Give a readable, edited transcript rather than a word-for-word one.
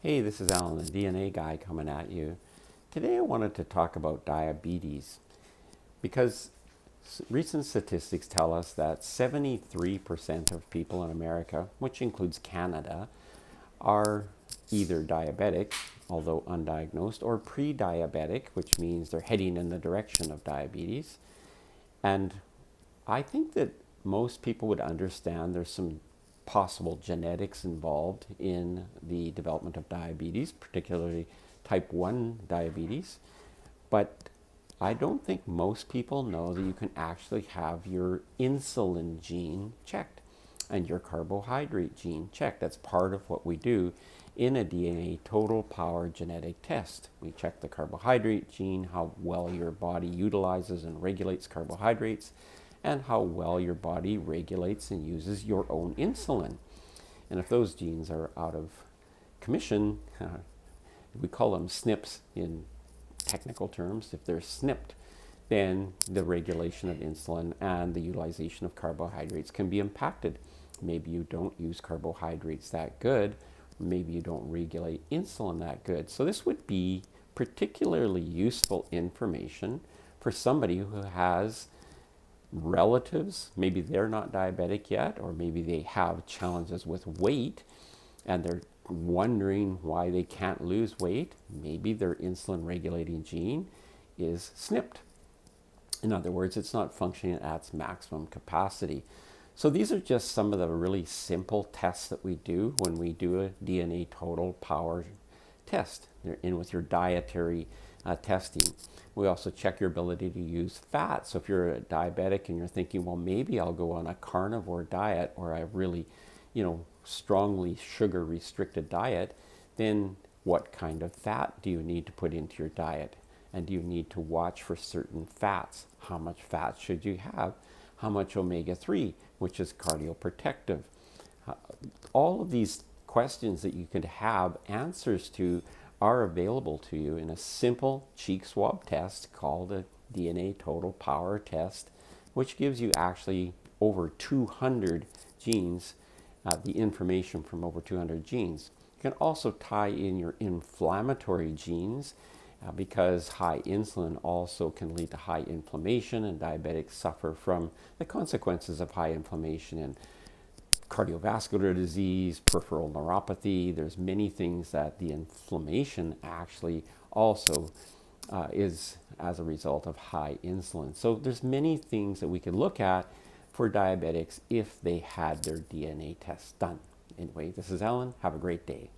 Hey, this is Alan, the DNA guy, coming at you. Today I wanted to talk about diabetes because recent statistics tell us that 73% of people in America, which includes Canada, are either diabetic, although undiagnosed, or pre-diabetic, which means they're heading in the direction of diabetes. And I think that most people would understand there's some possible genetics involved in the development of diabetes, particularly type 1 diabetes. But I don't think most people know that you can actually have your insulin gene checked and your carbohydrate gene checked. That's part of what we do in a DNA total power genetic test. We check the carbohydrate gene, how well your body utilizes and regulates carbohydrates, and how well your body regulates and uses your own insulin. And if those genes are out of commission, we call them SNPs in technical terms. If they're SNPed, then the regulation of insulin and the utilization of carbohydrates can be impacted. Maybe you don't use carbohydrates that good. Maybe you don't regulate insulin that good. So this would be particularly useful information for somebody who has relatives, maybe they're not diabetic yet, or maybe they have challenges with weight and they're wondering why they can't lose weight. Maybe their insulin regulating gene is SNPed. In other words, it's not functioning at its maximum capacity. So these are just some of the really simple tests that we do when we do a DNA total power test. They're in with your dietary testing. We also check your ability to use fat. So if you're a diabetic and you're thinking, well, maybe I'll go on a carnivore diet or a really, strongly sugar restricted diet, then what kind of fat do you need to put into your diet? And do you need to watch for certain fats? How much fat should you have? How much omega-3, which is cardioprotective? All of these questions that you could have answers to are available to you in a simple cheek swab test called a DNA total power test, which gives you actually over 200 genes, the information from over 200 genes. You can also tie in your inflammatory genes because high insulin also can lead to high inflammation, and diabetics suffer from the consequences of high inflammation and cardiovascular disease, peripheral neuropathy. There's many things that the inflammation actually also is as a result of high insulin. So there's many things that we can look at for diabetics if they had their DNA test done. Anyway, this is Alan. Have a great day.